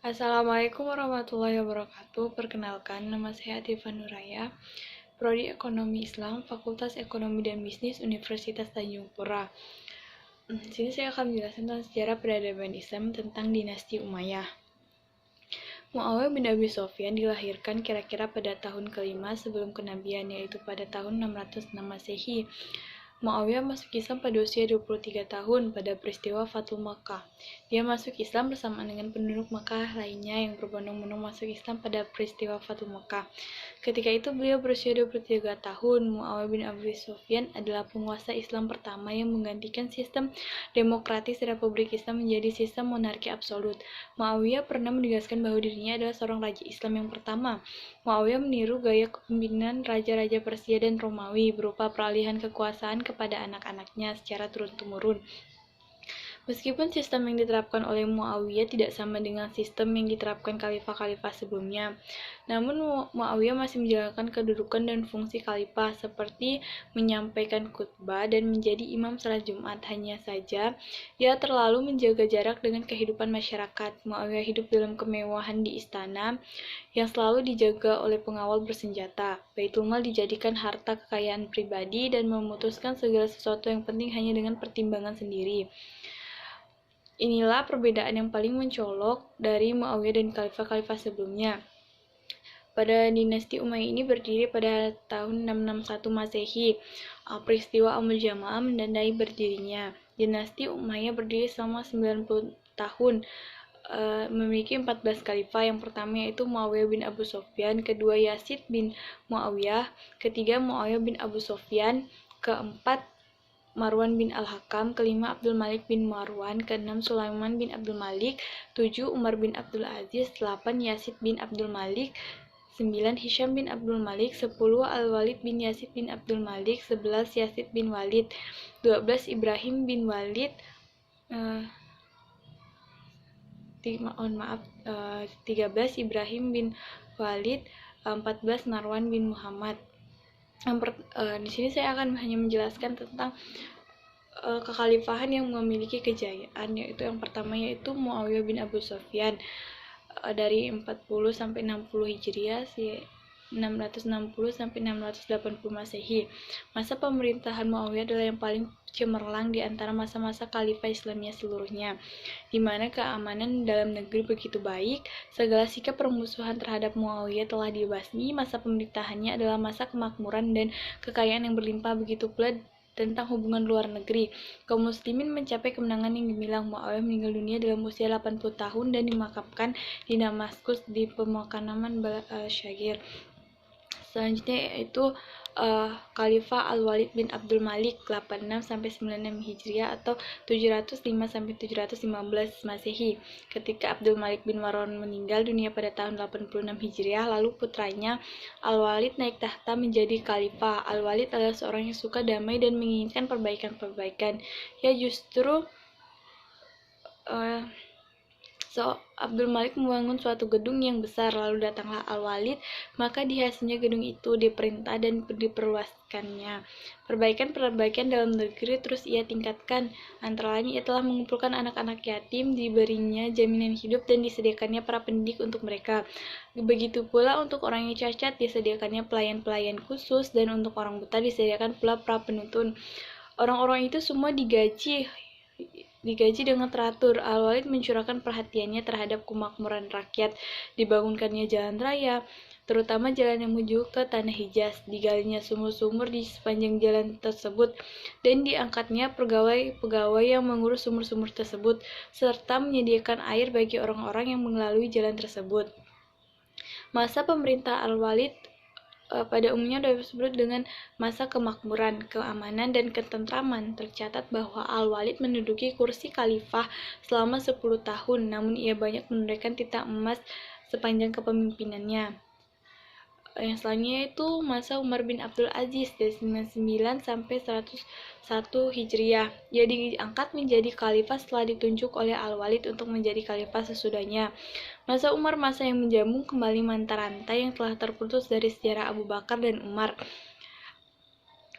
Assalamualaikum warahmatullahi wabarakatuh. Perkenalkan, nama saya Atifah Nuraya, Prodi Ekonomi Islam, Fakultas Ekonomi dan Bisnis Universitas Tanjung Pura. Di sini saya akan menjelaskan tentang sejarah peradaban Islam tentang dinasti Umayyah. Muawiyah bin Abi Sofyan dilahirkan kira-kira pada tahun kelima sebelum kenabian, yaitu pada tahun 606 Masehi. Muawiyah masuk Islam pada usia 23 tahun pada peristiwa Fatul Makkah. Dia masuk Islam bersamaan dengan penduduk Makkah lainnya yang berbondong-bondong masuk Islam pada peristiwa Fatul Makkah. Ketika itu beliau berusia 23 tahun. Muawiyah bin Abi Sofyan adalah penguasa Islam pertama yang menggantikan sistem demokratis Republik Islam menjadi sistem monarki absolut. Muawiyah pernah menegaskan bahwa dirinya adalah seorang raja Islam yang pertama. Muawiyah meniru gaya kepemimpinan raja-raja Persia dan Romawi berupa peralihan kekuasaan kepada anak-anaknya secara turun-temurun. Meskipun sistem yang diterapkan oleh Muawiyah tidak sama dengan sistem yang diterapkan khalifah-khalifah sebelumnya, namun Muawiyah masih menjalankan kedudukan dan fungsi khalifah seperti menyampaikan khutbah dan menjadi imam salat Jumat. Hanya saja, dia terlalu menjaga jarak dengan kehidupan masyarakat. Muawiyah hidup dalam kemewahan di istana yang selalu dijaga oleh pengawal bersenjata. Baitul Mal dijadikan harta kekayaan pribadi dan memutuskan segala sesuatu yang penting hanya dengan pertimbangan sendiri. Inilah perbedaan yang paling mencolok dari Muawiyah dan khalifah-khalifah sebelumnya. Pada dinasti Umayyah ini berdiri pada tahun 661 Masehi. Peristiwa Al-Mujama'ah menandai berdirinya. Dinasti Umayyah berdiri selama 90 tahun. Memiliki 14 khalifah. Yang pertama yaitu Muawiyah bin Abu Sofyan, kedua Yazid bin Muawiyah, ketiga Muawiyah bin Abu Sofyan, keempat Marwan bin Al-Hakam, kelima Abdul Malik bin Marwan, keenam Sulaiman bin Abdul Malik, 7 Umar bin Abdul Aziz, 8 Yazid bin Abdul Malik, 9 Hisham bin Abdul Malik, 10 Al-Walid bin Yazid bin Abdul Malik, 11 Yazid bin Walid, 12 Ibrahim bin Walid, 13 Ibrahim bin Walid, 14 Marwan bin Muhammad. Di sini saya akan hanya menjelaskan tentang kekhalifahan yang memiliki kejayaan, yaitu yang pertama yaitu Muawiyah bin Abu Sofyan dari 40 sampai 60 Hijriah, 660 sampai 680 Masehi. Masa pemerintahan Muawiyah adalah yang paling cemerlang di antara masa-masa khalifah Islamiyah seluruhnya, di mana keamanan dalam negeri begitu baik, segala sikap permusuhan terhadap Muawiyah telah dibasmi. Masa pemerintahannya adalah masa kemakmuran dan kekayaan yang berlimpah, begitu pula tentang hubungan luar negeri. Kaum muslimin mencapai kemenangan yang gemilang. Muawiyah meninggal dunia dalam usia 80 tahun dan dimakamkan di Damaskus di pemakaman Syagir. Selanjutnya yaitu Khalifah Al-Walid bin Abdul Malik 86 sampai 96 Hijriah atau 705 sampai 715 Masehi. Ketika Abdul Malik bin Marwan meninggal dunia pada tahun 86 Hijriah, lalu putranya Al-Walid naik tahta menjadi khalifah. Al-Walid adalah seorang yang suka damai dan menginginkan perbaikan-perbaikan. Ya justru Abdul Malik membangun suatu gedung yang besar, lalu datanglah Al-Walid, maka dihiasinya gedung itu, diperintah dan diperluaskannya. Perbaikan-perbaikan dalam negeri terus ia tingkatkan. Antara lain ia telah mengumpulkan anak-anak yatim, diberinya jaminan hidup dan disediakannya para pendidik untuk mereka. Begitu pula untuk orang yang cacat disediakannya pelayan-pelayan khusus, dan untuk orang buta disediakan pula para penuntun. Orang-orang itu semua digaji dengan teratur. Al-Walid mencurahkan perhatiannya terhadap kemakmuran rakyat. Dibangunkannya jalan raya, terutama jalan yang menuju ke Tanah Hijaz, digalinya sumur-sumur di sepanjang jalan tersebut, dan diangkatnya pegawai-pegawai yang mengurus sumur-sumur tersebut, serta menyediakan air bagi orang-orang yang melalui jalan tersebut. Masa pemerintah Al-Walid pada umumnya disebut dengan masa kemakmuran, keamanan, dan ketentraman. Tercatat bahwa Al-Walid menduduki kursi khalifah selama 10 tahun, namun ia banyak menunaikan titah emas sepanjang kepemimpinannya. Yang selanjutnya itu masa Umar bin Abdul Aziz dari 99 sampai 101 Hijriah. Ia diangkat menjadi khalifah setelah ditunjuk oleh Al-Walid untuk menjadi khalifah sesudahnya. Masa Umar masa yang menjambung kembali mata rantai yang telah terputus dari sejarah Abu Bakar dan Umar.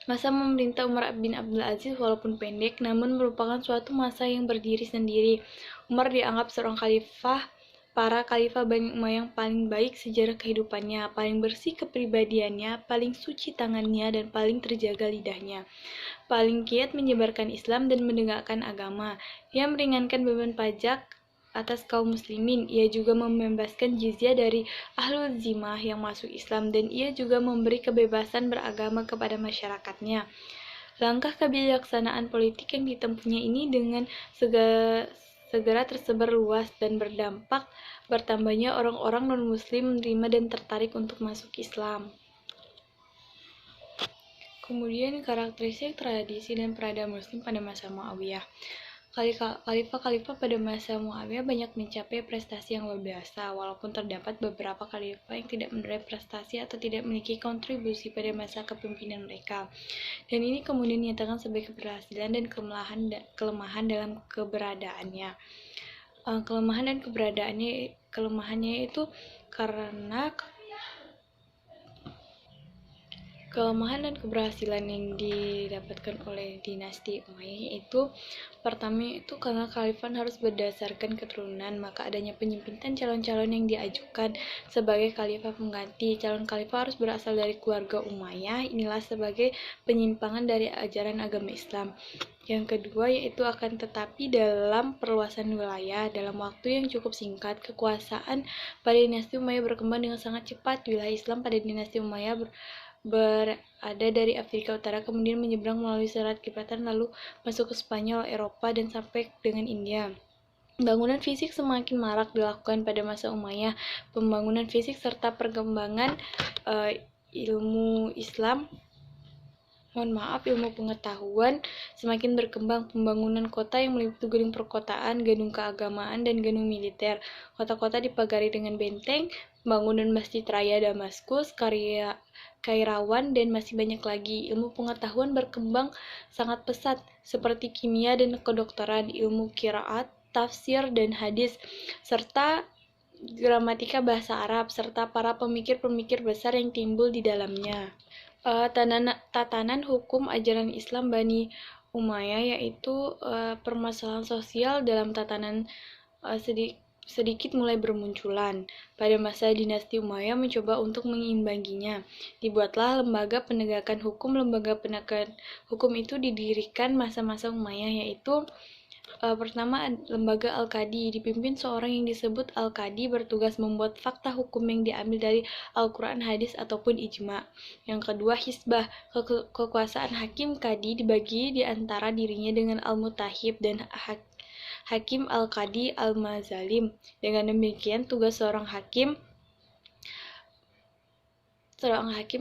Masa memerintah Umar bin Abdul Aziz walaupun pendek, namun merupakan suatu masa yang berdiri sendiri. Umar dianggap seorang khalifah para khalifah Bani Umayyah yang paling baik sejarah kehidupannya, paling bersih kepribadiannya, paling suci tangannya, dan paling terjaga lidahnya. Paling giat menyebarkan Islam dan menegakkan agama. Ia meringankan beban pajak atas kaum muslimin. Ia juga membebaskan jizyah dari ahlul zimah yang masuk Islam, dan ia juga memberi kebebasan beragama kepada masyarakatnya. Langkah kebijaksanaan politik yang ditempuhnya ini dengan segera tersebar luas dan berdampak bertambahnya orang-orang non-muslim menerima dan tertarik untuk masuk Islam. Kemudian karakteristik tradisi dan peradaban muslim pada masa Muawiyah. Khalifah-khalifah pada masa Muawiyah banyak mencapai prestasi yang luar biasa, walaupun terdapat beberapa khalifah yang tidak meraih prestasi atau tidak memiliki kontribusi pada masa kepemimpinan mereka. Dan ini kemudian dinyatakan sebagai keberhasilan dan kelemahan dalam keberadaannya. Kelemahannya itu karena kelemahan dan keberhasilan yang didapatkan oleh dinasti Umayyah itu pertama itu karena khalifah harus berdasarkan keturunan, maka adanya penyempitan calon-calon yang diajukan sebagai khalifah pengganti. Calon khalifah harus berasal dari keluarga Umayyah. Inilah sebagai penyimpangan dari ajaran agama Islam. Yang kedua yaitu akan tetapi dalam perluasan wilayah dalam waktu yang cukup singkat, kekuasaan pada dinasti Umayyah berkembang dengan sangat cepat. Wilayah Islam pada dinasti Umayyah berada dari Afrika Utara, kemudian menyeberang melalui Selat Gibraltar, lalu masuk ke Spanyol, Eropa, dan sampai dengan India. Bangunan fisik semakin marak dilakukan pada masa Umayyah. Pembangunan fisik serta perkembangan ilmu pengetahuan semakin berkembang. Pembangunan kota yang meliputi gedung perkotaan, gedung keagamaan, dan gedung militer. Kota-kota dipagari dengan benteng, pembangunan Masjid Raya Damaskus, Kairawan, dan masih banyak lagi. Ilmu pengetahuan berkembang sangat pesat, seperti kimia dan kedokteran, ilmu qiraat, tafsir, dan hadis, serta gramatika bahasa Arab, serta para pemikir-pemikir besar yang timbul di dalamnya. Tatanan hukum ajaran Islam Bani Umayyah yaitu permasalahan sosial dalam tatanan sedikit mulai bermunculan. Pada masa dinasti Umayyah mencoba untuk menyeimbanginya. Dibuatlah lembaga penegakan hukum. Lembaga penegakan hukum itu didirikan masa-masa Umayyah, yaitu pertama lembaga Al-Qadi, dipimpin seorang yang disebut Al-Qadi, bertugas membuat fakta hukum yang diambil dari Al-Quran, hadis, ataupun ijma. Yang kedua Hizbah, kekuasaan hakim Qadi dibagi di antara dirinya dengan Al-Mutahib dan Hakim Al-Qadi Al-Mazalim. Dengan demikian tugas seorang hakim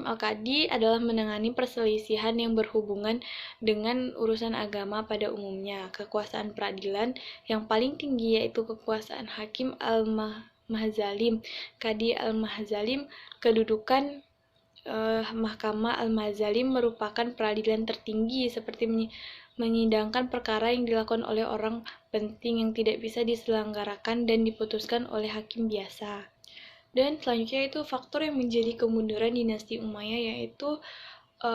Al-Qadi adalah menangani perselisihan yang berhubungan dengan urusan agama pada umumnya. Kekuasaan peradilan yang paling tinggi yaitu kekuasaan Hakim Al-Mazalim. Qadi Al-Mazalim, kedudukan Mahkamah Al-Mazalim merupakan peradilan tertinggi, seperti menyidangkan perkara yang dilakukan oleh orang penting yang tidak bisa diselenggarakan dan diputuskan oleh hakim biasa. Dan selanjutnya itu faktor yang menjadi kemunduran dinasti Umayyah, yaitu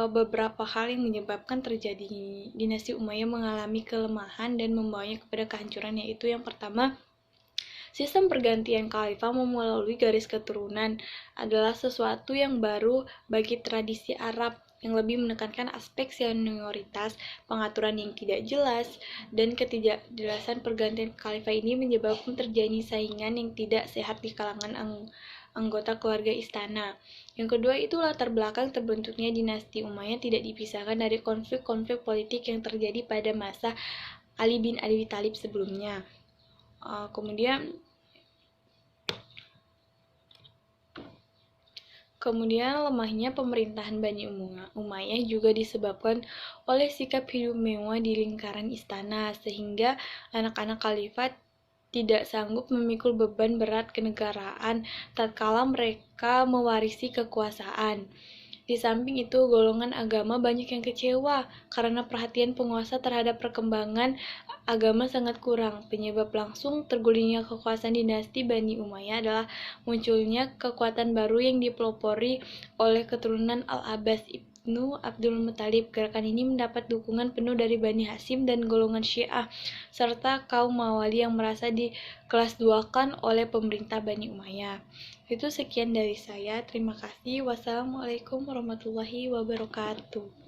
beberapa hal yang menyebabkan terjadi dinasti Umayyah mengalami kelemahan dan membawanya kepada kehancuran, yaitu yang pertama, sistem pergantian khalifah melalui garis keturunan adalah sesuatu yang baru bagi tradisi Arab yang lebih menekankan aspek senioritas, pengaturan yang tidak jelas, dan ketidakjelasan pergantian khalifah ini menyebabkan terjadi saingan yang tidak sehat di kalangan anggota keluarga istana. Yang kedua itu latar belakang terbentuknya dinasti Umayyah tidak dipisahkan dari konflik-konflik politik yang terjadi pada masa Ali bin Abi Thalib sebelumnya. Kemudian lemahnya pemerintahan Bani Umayyah juga disebabkan oleh sikap hidup mewah di lingkaran istana, sehingga anak-anak khalifah tidak sanggup memikul beban berat kenegaraan tatkala mereka mewarisi kekuasaan. Di samping itu, golongan agama banyak yang kecewa karena perhatian penguasa terhadap perkembangan agama sangat kurang. Penyebab langsung tergulingnya kekuasaan dinasti Bani Umayyah adalah munculnya kekuatan baru yang dipelopori oleh keturunan Al-Abbas Ibnu Abdul Muthalib. Gerakan ini mendapat dukungan penuh dari Bani Hasyim dan golongan Syiah, serta kaum Mawali yang merasa dikelas duakan oleh pemerintah Bani Umayyah. Itu sekian dari saya. Terima kasih. Wassalamualaikum warahmatullahi wabarakatuh.